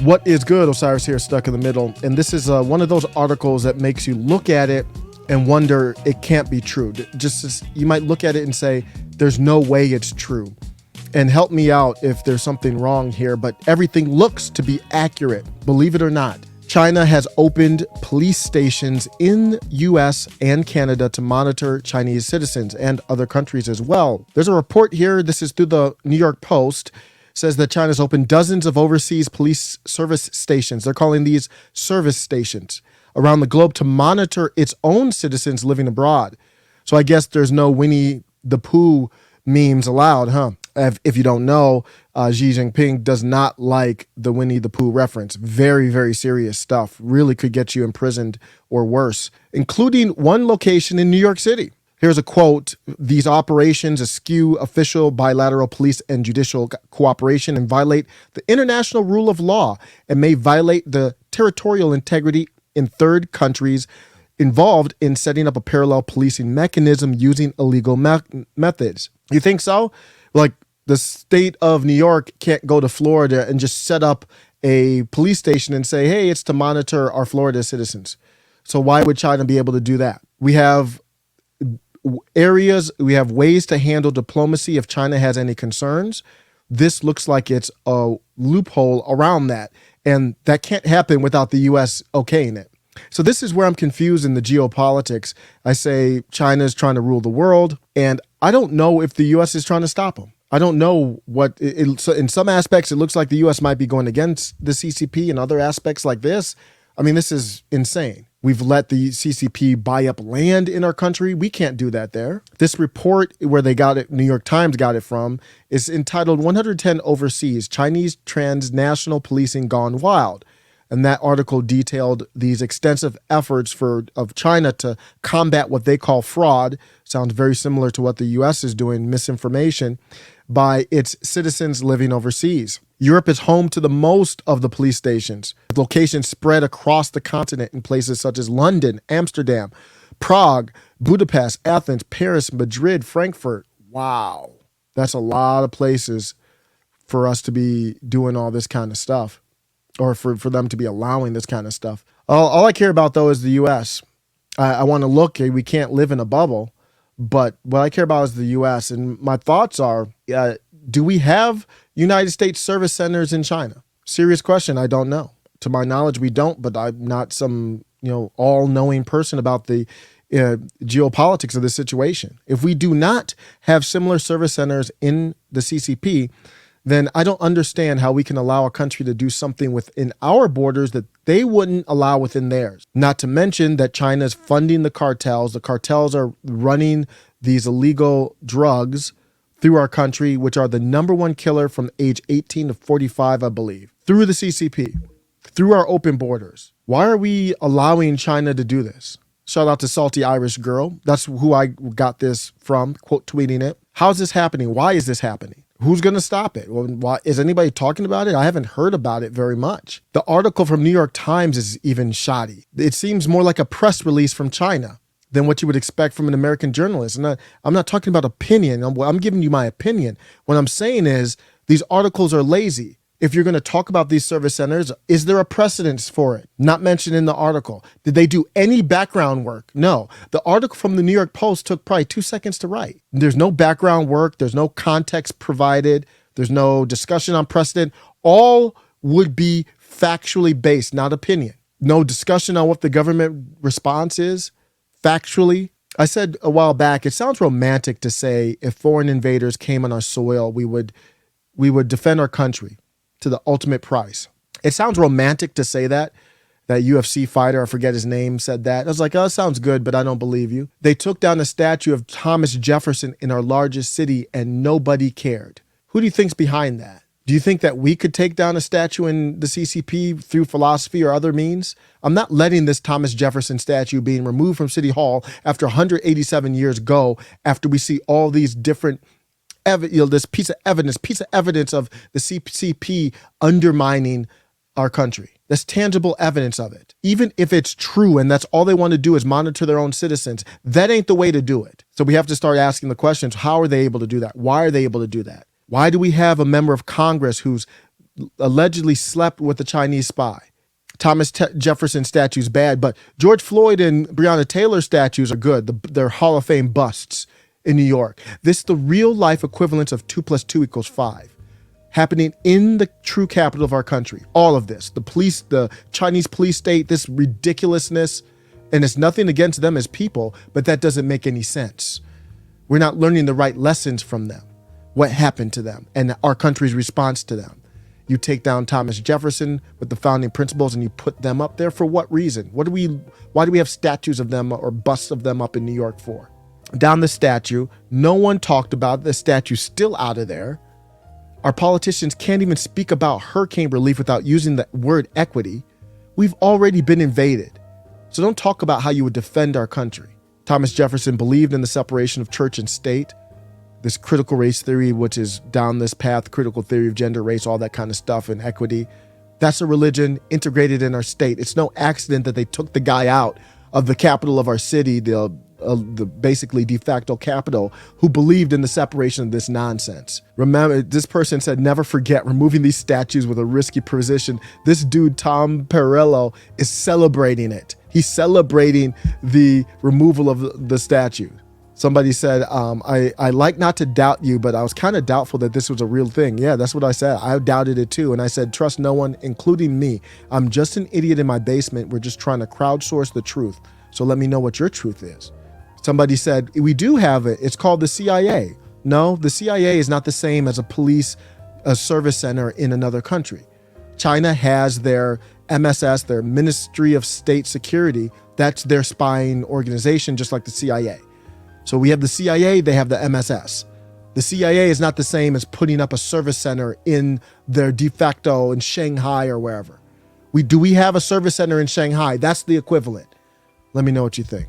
What is good? Osiris here, stuck in the middle. And this is one of those articles that makes you look at it and wonder it can't be true. You might look at it and say, there's no way it's true. And help me out if there's something wrong here, but everything looks to be accurate, believe it or not. China has opened police stations in US and Canada to monitor Chinese citizens and other countries as well. There's a report here, this is through the New York Post, says that China's opened dozens of overseas police service stations. They're calling these service stations around the globe to monitor its own citizens living abroad. So I guess there's no Winnie the Pooh memes allowed, huh? If you don't know, Xi Jinping does not like the Winnie the Pooh reference. Very, very serious stuff. Really could get you imprisoned or worse, including one location in New York City. Here's a quote: "These operations eschew official, bilateral police and judicial cooperation and violate the international rule of law and may violate the territorial integrity in third countries involved in setting up a parallel policing mechanism using illegal methods." You think so? Like the state of New York can't go to Florida and just set up a police station and say, hey, it's to monitor our Florida citizens. So why would China be able to do that? We have ways to handle diplomacy if China has any concerns. This looks like it's a loophole around that. And that can't happen without the U.S. okaying it. So this is where I'm confused in the geopolitics. I say China's trying to rule the world, and I don't know if the U.S. is trying to stop them. I don't know what, so in some aspects, it looks like the U.S. might be going against the CCP. In other aspects like this, I mean, this is insane. We've let the CCP buy up land in our country. We can't do that there. This report where they got it, New York Times got it from, is entitled 110 Overseas, Chinese Transnational Policing Gone Wild. And that article detailed these extensive efforts of China to combat what they call fraud. Sounds very similar to what the U.S. is doing, misinformation, by its citizens living overseas. Europe is home to the most of the police stations, with locations spread across the continent in places such as London, Amsterdam, Prague, Budapest, Athens, Paris, Madrid, Frankfurt. Wow. That's a lot of places for us to be doing all this kind of stuff, or for them to be allowing this kind of stuff. All I care about, though, is the U.S. I want to look, we can't live in a bubble, but what I care about is the U.S. And my thoughts are, do we have United States service centers in China? Serious question. I don't know. To my knowledge, we don't, but I'm not some, all-knowing person about the geopolitics of the situation. If we do not have similar service centers in the CCP, then I don't understand how we can allow a country to do something within our borders that they wouldn't allow within theirs. Not to mention that China is funding the cartels. The cartels are running these illegal drugs through our country, which are the number one killer from age 18 to 45, I believe, through the CCP, through our open borders. Why are we allowing China to do this? Shout out to Salty Irish Girl. That's who I got this from, quote tweeting it. How is this happening? Why is this happening? Who's going to stop it? Well, why, is anybody talking about it? I haven't heard about it very much. The article from New York Times is even shoddy. It seems more like a press release from China than what you would expect from an American journalist. And I'm not talking about opinion. I'm giving you my opinion. What I'm saying is these articles are lazy. If you're going to talk about these service centers, is there a precedence for it? Not mentioned in the article. Did they do any background work? No. The article from the New York Post took probably 2 seconds to write. There's no background work. There's no context provided. There's no discussion on precedent. All would be factually based, not opinion. No discussion on what the government response is, factually. I said a while back, it sounds romantic to say if foreign invaders came on our soil, we would defend our country to the ultimate price. It sounds romantic to say that. That UFC fighter, I forget his name, said that. I was like, oh, it sounds good, but I don't believe you. They took down a statue of Thomas Jefferson in our largest city and nobody cared. Who do you think's behind that? Do you think that we could take down a statue in the CCP through philosophy or other means? I'm not letting this Thomas Jefferson statue being removed from City Hall after 187 years go after we see all these different this piece of evidence of the CCP undermining our country. That's tangible evidence of it. Even if it's true and that's all they want to do is monitor their own citizens, that ain't the way to do it. So we have to start asking the questions, how are they able to do that? Why are they able to do that? Why do we have a member of Congress who's allegedly slept with a Chinese spy. Thomas Jefferson statue's bad, but George Floyd and Breonna Taylor statues are good. They're Hall of Fame busts in New York. This is the real life equivalence of 2 + 2 = 5. Happening in the true capital of our country. All of this, the police, the Chinese police state, this ridiculousness, and it's nothing against them as people, but that doesn't make any sense. We're not learning the right lessons from them, what happened to them, and our country's response to them. You take down Thomas Jefferson with the founding principles and you put them up there for what reason? Why do we have statues of them or busts of them up in New York for? Down the statue, no one talked about the statue still out of there. Our politicians can't even speak about hurricane relief without using the word equity. We've already been invaded. So don't talk about how you would defend our country. Thomas Jefferson believed in the separation of church and state. This critical race theory, which is down this path, critical theory of gender, race, all that kind of stuff, and equity. That's a religion integrated in our state. It's no accident that they took the guy out of the capital of our city, the basically de facto capital, who believed in the separation of this nonsense. Remember, this person said, never forget removing these statues with a risky position. This dude, Tom Perillo, is celebrating it. He's celebrating the removal of the statue. Somebody said, I like not to doubt you, but I was kind of doubtful that this was a real thing. Yeah, that's what I said. I doubted it too. And I said, trust no one, including me. I'm just an idiot in my basement. We're just trying to crowdsource the truth. So let me know what your truth is. Somebody said, we do have it. It's called the CIA. No, the CIA is not the same as a service center in another country. China has their MSS, their Ministry of State Security. That's their spying organization, just like the CIA. So we have the CIA, they have the MSS. The CIA is not the same as putting up a service center in their de facto in Shanghai or wherever. We have a service center in Shanghai. That's the equivalent. Let me know what you think.